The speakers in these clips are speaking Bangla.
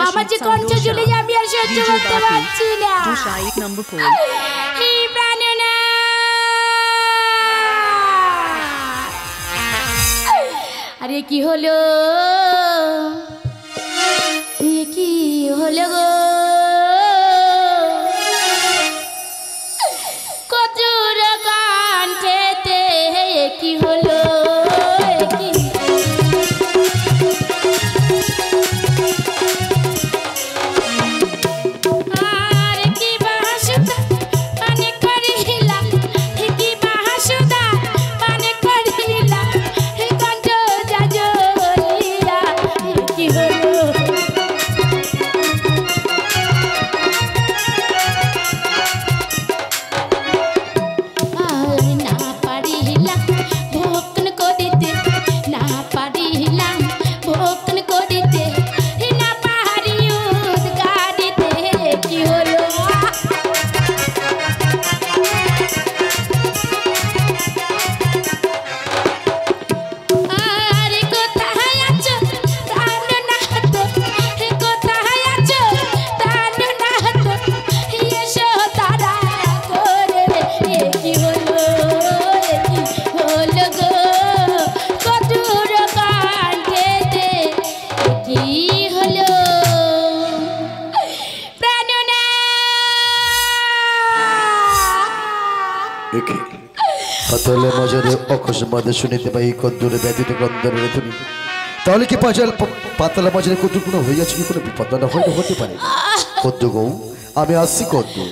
আমার যে কণ্ঠ ঝুলে আমি আর সহ্য করতে পারছি না। এই প্রাণনা আরে কি হলো, কি হলো গো, কচুর কণ্ঠেতে কি হলো, পাতালে মজারে অকস্মাতে শুনিতে পাই কদ্দুরে ব্যতীত গন্ধরে তুমি তাহলে কি পাতালে মজারে কদ্দুর কোনো হইয়াছে কি কোনো বিপদ না হতে পারে। কদ্দু গৌ আমি আসছি, কদ্দু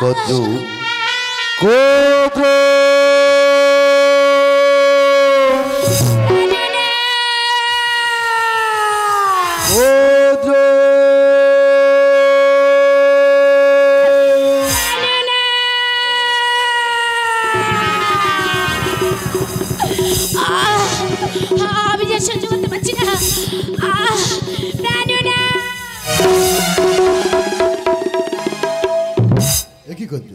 কদ্দু কদ্দু আমি যে সহ্য করতে পারছি না। কি করতে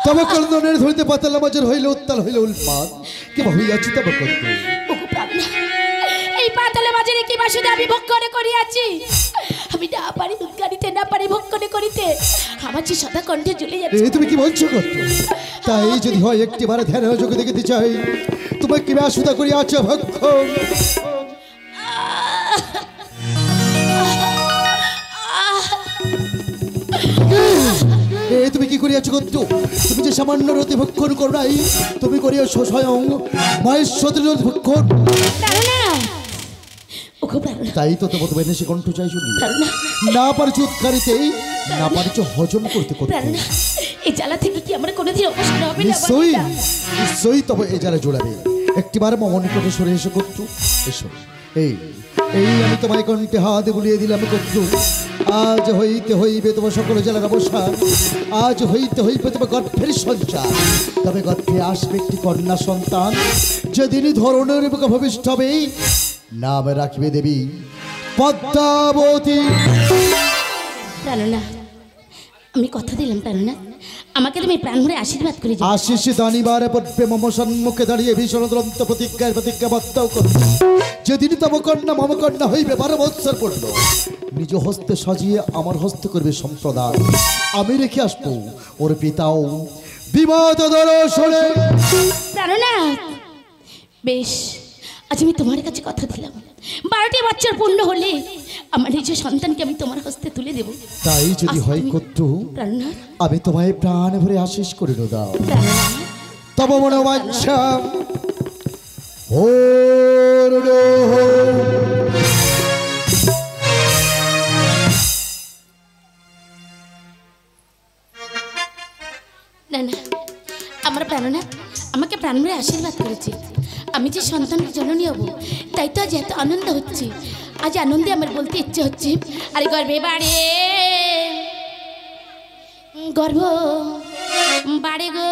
তবে কন্দনের ধরিতে পাতালা মাঝের হইলে উত্তাল হইলে উন্মাদ কি হইয়াছি তবে করতে এই পাতালে মাঝের কি বাসুদে আমি ভোগ করে করিয়াছি, আমি না পারি উদ্গারিতে না পারি ভোগ করে করিতে, আমার যে সদা কণ্ঠে জ্বলে যাচ্ছে। তুমি কি বলছো করতে? তাই যদি হয় একটিবার ধ্যান যোগে দেখিতে চাই তোমার কি বাসুদা করিয়াছো ভক্ষণ। তুমি কি করিয়াছো কদ্দু? তুমি যে সামান্য রতি ভক্ষণ করো নাই, তুমি করিয়াছো স্বয়ং মায়ের সতীর ভক্ষণ। তাই তো তোমার বেনেশে কণ্ঠ চাই শুনি না পারছো উৎকারিতেই না পারছো হজম করতে করতে। এই জ্বালা থেকে কি আমরা কোনোদিন অবসর হবে না? নিশ্চয়ই নিশ্চয়ই তবে এই জ্বালা জোড়াবে। একটিবার মমন নিকটে সরে এসে করতো এসো। এই এই আমি তোমায় কণ্ঠে হাত বুলিয়ে দিলাম করতো। আজ হইতে হইবে তোমার সকল জেলার অবসান, আজ হইতে হইবে তোমার গর্ভের সঞ্চার। তবে গর্ভে আসবে একটি কন্যা সন্তান, যেদিনই ধরনের বুকে ভবিষ্ঠ হবে নাম রাখবে দেবী পদ্মাবতী। প্রাণনা আমি কথা দিলাম, প্রাণনা আমাকে তুমি প্রাণ ভরে আশীর্বাদ করে যাও। আশিস দানিবারে পড়বে মম সম্মুখে দাঁড়িয়ে ভীষণ দুরন্ত প্রতিজ্ঞাবদ্ধ করবে। যেদিন তব কন্যা মম কন্যা হইবে 12 বৎসর পড়ল, নিজ হস্তে সাজিয়ে আমার হস্তে করবে সম্প্রদান। আমি রেখে আসবো ওর পিতাও বিবাদ দর্শনে। প্রাণনা বেশ, আজ আমি তোমার কাছে কথা দিলাম, 12টি বছর পূর্ণ হলে আমার নিজের সন্তানকে আমি তোমার হস্তে তুলে দেব। তাই যদি হয় কদ্দু আমি তোমায় প্রাণ ভরে আশীষ করে দাও। তব মনে বাঞ্ছা না না আমার প্রাণনা আমাকে প্রাণ ভরে আশীর্বাদ করেছে। আমি যে সন্তানের জননী হব তাই তো আজ এত আনন্দ হচ্ছে। আজ আনন্দে আমার বলতে ইচ্ছে হচ্ছে, আরে গর্বে বাড়ে গর্ভ বাড়ে গো,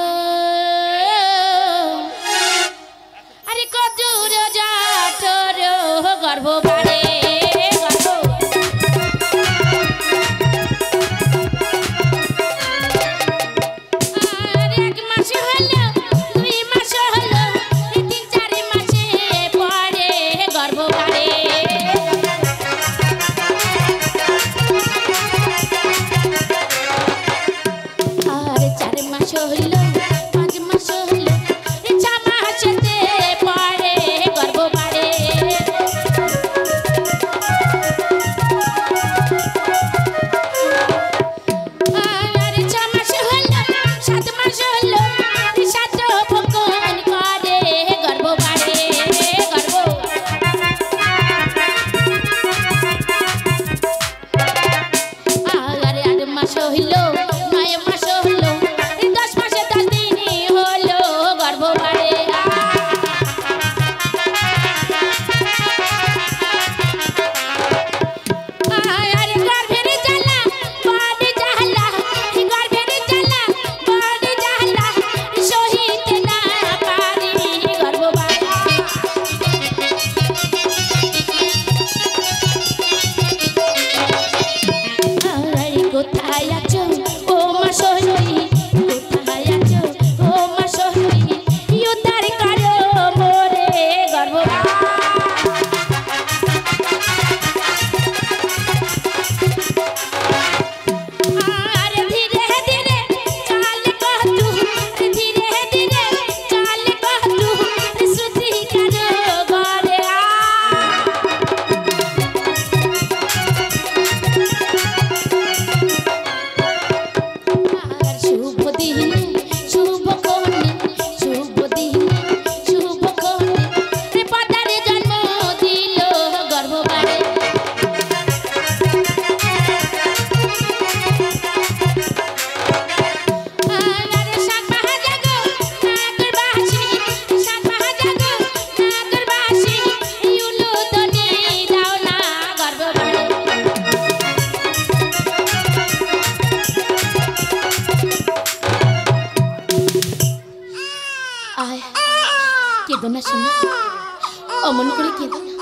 আরে কজুর জাঠর গর্ভ বাড়ে গর্ভ। আর 1 মাস হলো 2 মাস হলো 3-4 মাসে পরে গর্ভ বাড়ে। কেঁদো না শোনা, অমন করে কেঁদো না।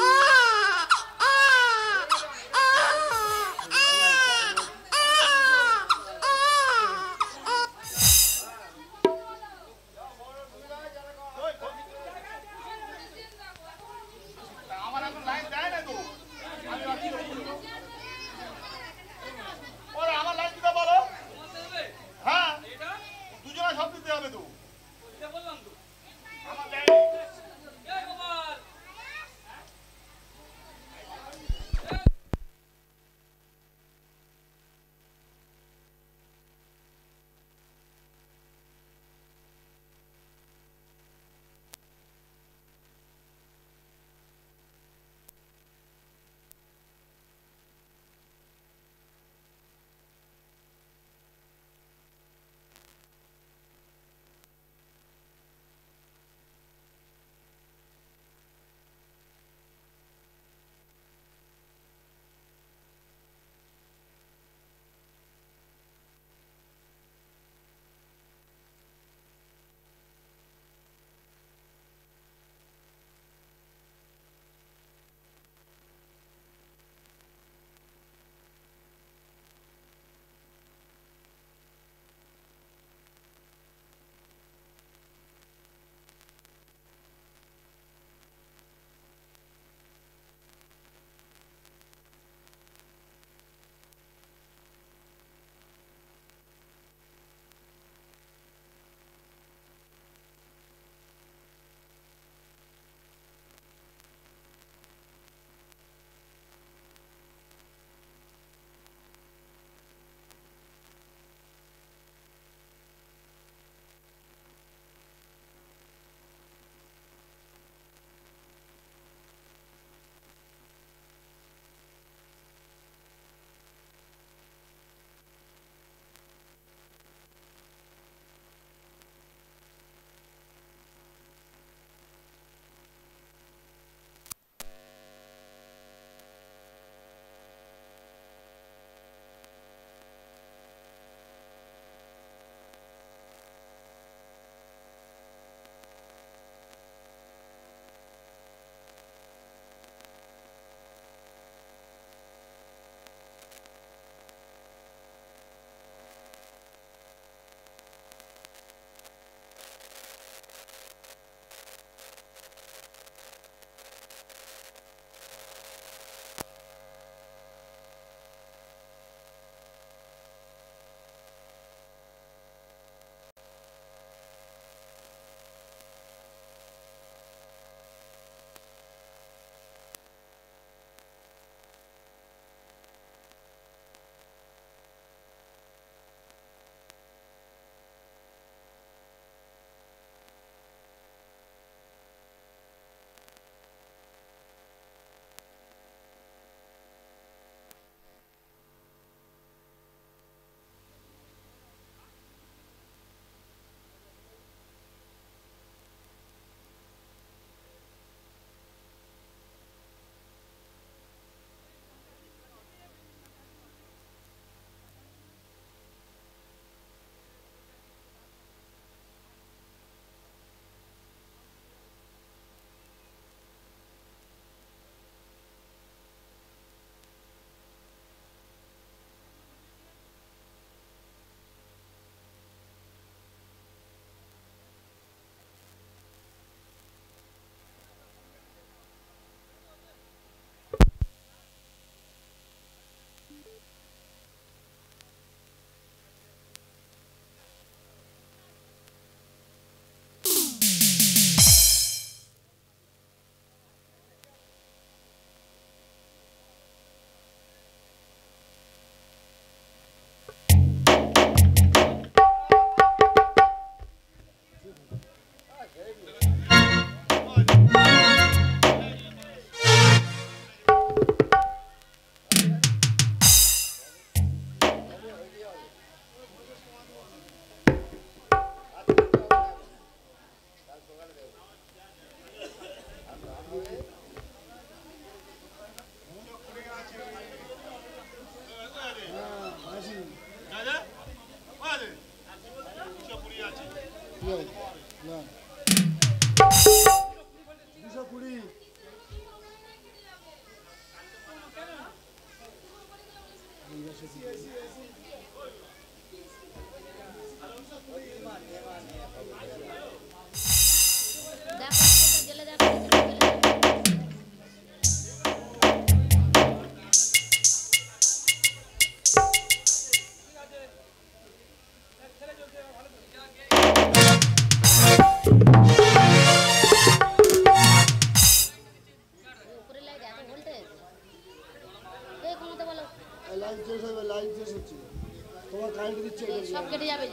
সব কেটে যাবে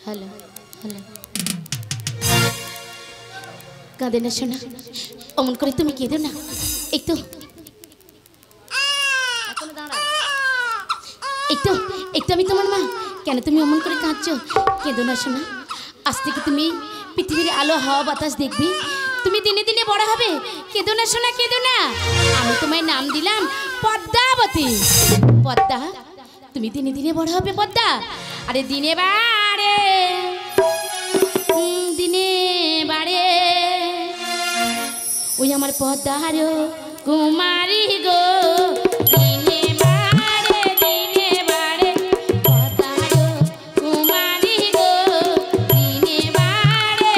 হ্যালো হ্যালো কাঁদে না শোনা অমন করে তুমি কেঁদো না একটু একটু একটু আমি তোমার মা কেন তুমি অমন করে কাঁদছো কেঁদো না শোনা আজ থেকে তুমি পৃথিবীর আলো হাওয়া বাতাস দেখবি তুমি দিনে দিনে বড় হবে কেঁদো না শোনা কেঁদো না আমি তোমায় নাম দিলাম পদ্মাবতী পদ্মা তুমি দিনে দিনে বড় হবে পদ্মা আরে দিনে বাড়ে দিনে বাড়ে ওই আমার পদ্মার কুমারী গো দিনে বাড়ে পদ্মার কুমারী গো দিনে বাড়ে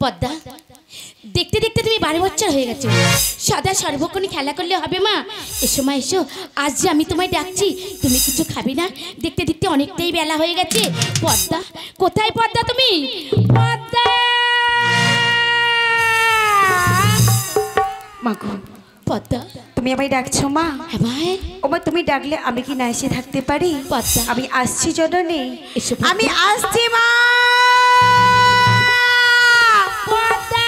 পদ্মা দেখতে দেখতে তুমি 12 বছর হয়ে গেছে সদা সর্বক্ষণই খেলা করলে হবে মা এসো মা এসো আজ যে আমি তোমায় ডাকছি তুমি কিছু খাবি না দেখতে দেখতে অনেকটাই বেলা হয়ে গেছে পদ্মা কোথায় পদ্মা তুমি পদ্মা মাগো পদ্মা তুমি আমায় ডাকছো মা হ্যাঁ ভাই ওমা তুমি ডাকলে আমি কি না এসে থাকতে পারি পদ্মা আমি আসছি জননী এসো পদ্মা। আমি আসছি মা পদ্মা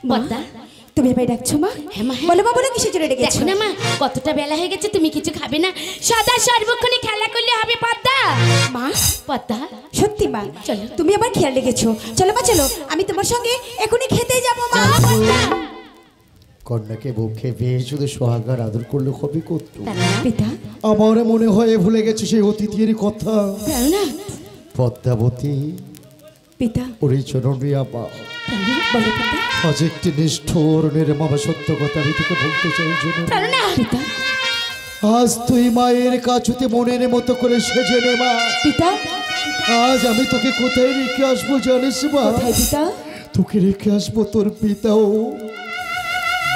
পদ্মা তুমি আমায় ডাকছো মা হ্যাঁ মা, হ্যাঁ। বলো মা বলো কিসের জন্য ডেকেছো দেখো না মা কতটা বেলা হয়ে গেছে তুমি কিছু খাবে না সদা সর্বক্ষণই খেলা করলে হবে পদ্মা মা পদ্মা সত্যি মা চলো। তুমি আমার খেয়াল রেখেছো চলো মা চলো আমি তোমার সঙ্গে এখনই খেতে যাবো মা পদ্মা কন্যাকে বুকে পেয়ে শুধু সোহাগার আদর করলে হবে করতো পিতা আমার মনে হয় ভুলে গেছে সেই অতিথির কথা জানো না পদ্মাবতী পিতা ওরে চরণী আপা বলো পিতা আজ একটি নিষ্ঠুর নির্মম সত্য কথা আমি তোকে বলতে চাই জন্য জানো না পিতা আজ তুই মায়ের কাছুতে মনের মতো করে সেজে নে মা পিতা আজ আমি তোকে কোথায় রেখে আসবো জানিস মা কোথায় পিতা তোকে রেখে আসবো তোর পিতাও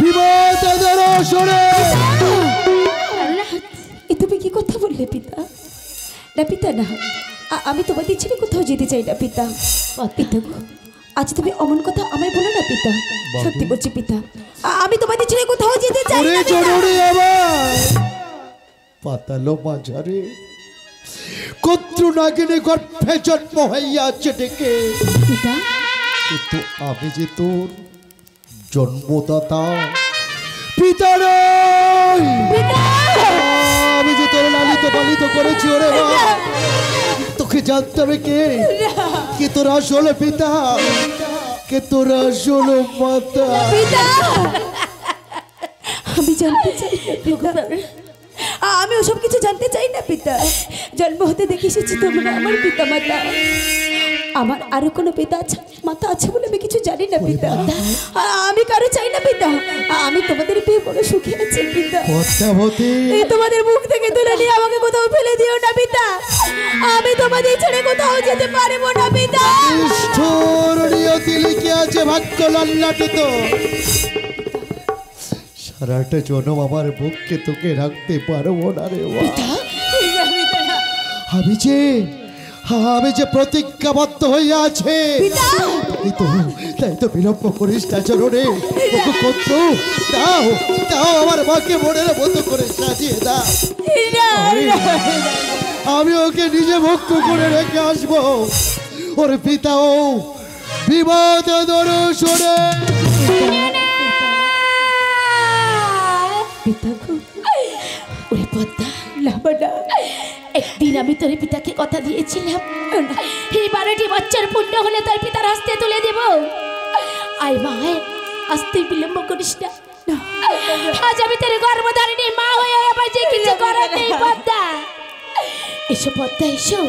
বিবাদ আসরে জানো না এ তুমি কি কথা বললে পিতা না পিতা না আমি তোমাদের ছেড়ে কোথাও যেতে চাই না পিতা পিতা গো, আজ তুমি অমন কথা আমায় বলো না পিতা পিতা, সত্যি বলছি পিতা, আমি তোমাদের ছেড়ে কোথাও যেতে চাই ওরে না পিতা। জননী আমার পাতালো মাঝারে কত্রু নাগিনী গর্ভে জন্ম হইয়াছে ডেকে, পিতা, কিন্তু আমি যে তোর জন্মদাতা পিতা নই। আমি যে তোর লালিত পালিত করেছি ওরে মা, তোকে জানতে হবে কে তোর আসল পিতা, কে তোর আসল মাতা। পিতা, আমি জানতে চাই না পিতা, আমি ওসব কিছু জানতে চাই না পিতা। জন্ম হতে দেখে এসেছি তোমরা আমার পিতা মাতা, আমার আরো কোনো পিতা আছে মাতা আছে বলে আমি কিছু জানি না পিতা। আমি কারো চাই না পিতা, আমি তোমাদের পেয়ে বড় সুখী আছি পিতা। পদ্মাবতী, এই তোমাদের মুখ থেকে তুলে নিয়ে আমাকে কোথাও ফেলে দিও না পিতা, আমি তোমাদের ছেড়ে কোথাও যেতে পারবো না পিতা। নিষ্ঠুর নিয়তি লিখে আছে ভাগ্য লাল্লাটিত, সারাটা জনম আমার বুককে তোকে রাখতে পারবো না রে মা। আমি যে প্রতিজ্ঞাবদ্ধ হইয়া আছে, তাই তো বিলম্ব করিস না চরণে। দাও দাও আমার মাকে মনের মতো করে সাজিয়ে দাও, আমি ওকে নিজে ভক্ত করে রেখে আসবো। ওর পিতাও বিবাদ দর্শনে। ওরে পদ্মা, একদিন আমি তোর পিতাকে কথা দিয়েছিলাম, এই 12টি বছর পূর্ণ হলে তোর পিতার হস্তে তুলে দেব। আয় মা, আসতে বিলম্ব করিস না। আজ আমি তোর গর্ভধারিণী মা হয়ে আবার যে কিছু করার নেই। পদ্মা এসো, পদ্মা এসো,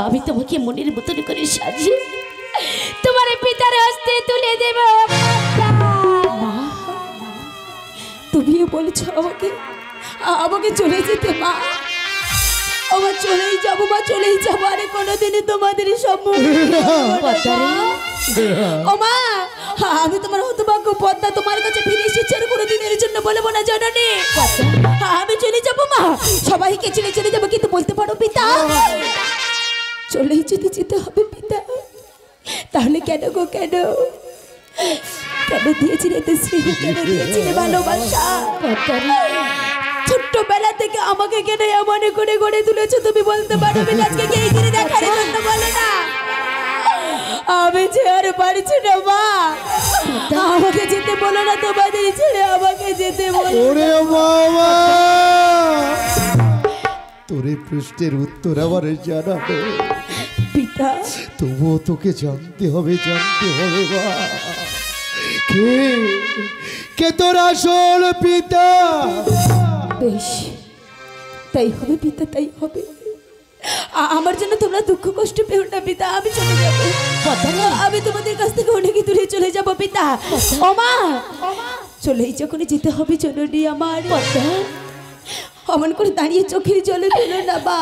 আমি তোমাকে মনের মতন করে সাজিয়ে তোমার পিতার হস্তে তুলে দেব। তুমিও বলছো আমাকে চলে যেতে মা, আমার চলেই যাবো মা, চলেই যাবো, আরে কোনোদিনই তোমাদের সম্মুখীন ও মা। আমি তোমার হতভাগ্য পদ্মা, তোমার কাছে ফিরে এসেছি, আর কোনোদিনের জন্য বলবো না জননী। আমি চলে যাবো মা, সবাইকে চলে যাবো, কিন্তু বলতে পারো পিতা, চলেই যদি যেতে হবে পিতা, তাহলে কেন গো কেন দিয়েছিলে স্নেহ, কেন দিয়েছিলে ভালোবাসা? ছোট্টবেলা থেকে আমাকে কেন এমন করে গড়ে তুলেছো তুমি বলতে পারো? আজকে কে এগিয়ে দেখার জন্য বলো না, আমি যে আর পারছি না মা, আমাকে যেতে বলো না, তোমাদের ছেড়ে আমাকে যেতে বলো। ওরে বাবা, তোরে প্রশ্নের উত্তর আমার জানা নেই পিতা, তবুও তোকে জানতে হবে মা, কে তোর আসল পিতা। বেশ, তাই হবে পিতা, তাই হবে। আমার জন্য তোমরা দুঃখ কষ্ট পেও না পিতা, আমি চলে যাবো, আমি তোমাদের কাছ থেকে অনেক দূরে চলে যাবো পিতা। ওমা, চলেই যখন যেতে হবে জননী আমার, অমন করে দাঁড়িয়ে চোখের জলে ফেলো না বা।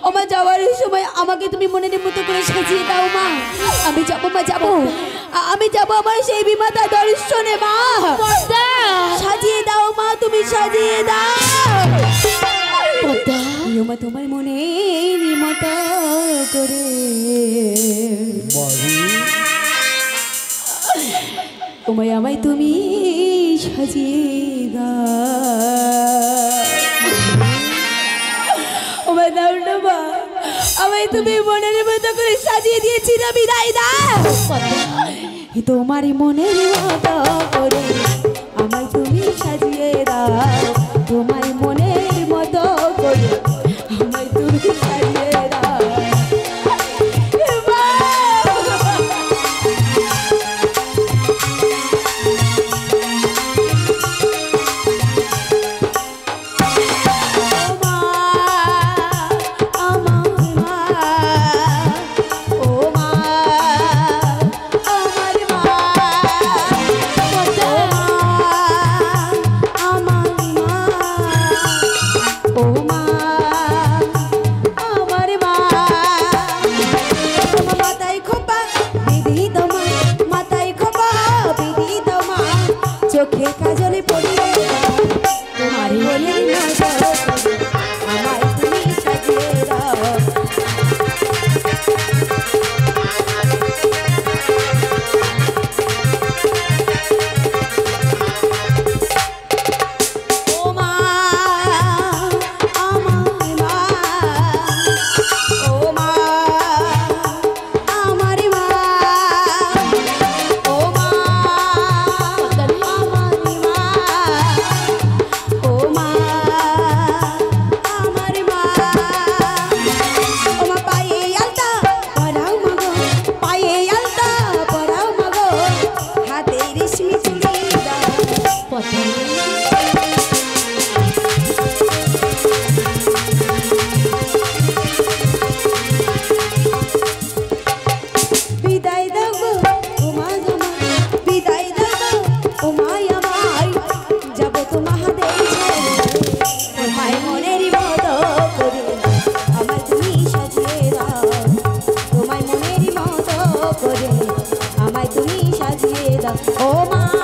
ওমা, যাওয়ার সময় আমাকে তুমি মনের মতো করে সাজিয়ে দাও মা, আমি যাবো মা, যাবো, আমি যাবো আমার সেই বিমাতা দর্শনে মা। সাজিয়ে দাও মা, তুমি সাজিয়ে দাও মা, তোমার মনের মতো করে তোমায় আমায় তুমি সাজিয়ে দাও না মা, আমায় তুমি মনের মতো করে সাজিয়ে দিয়েছি না, বিদায় দাও তোমার মনের মতো করে আমায় তুমি সাজিয়ে দাও, তোমার মনের মতো করে আমায় তুমি সাজিয়ে দাও। দাও ও মা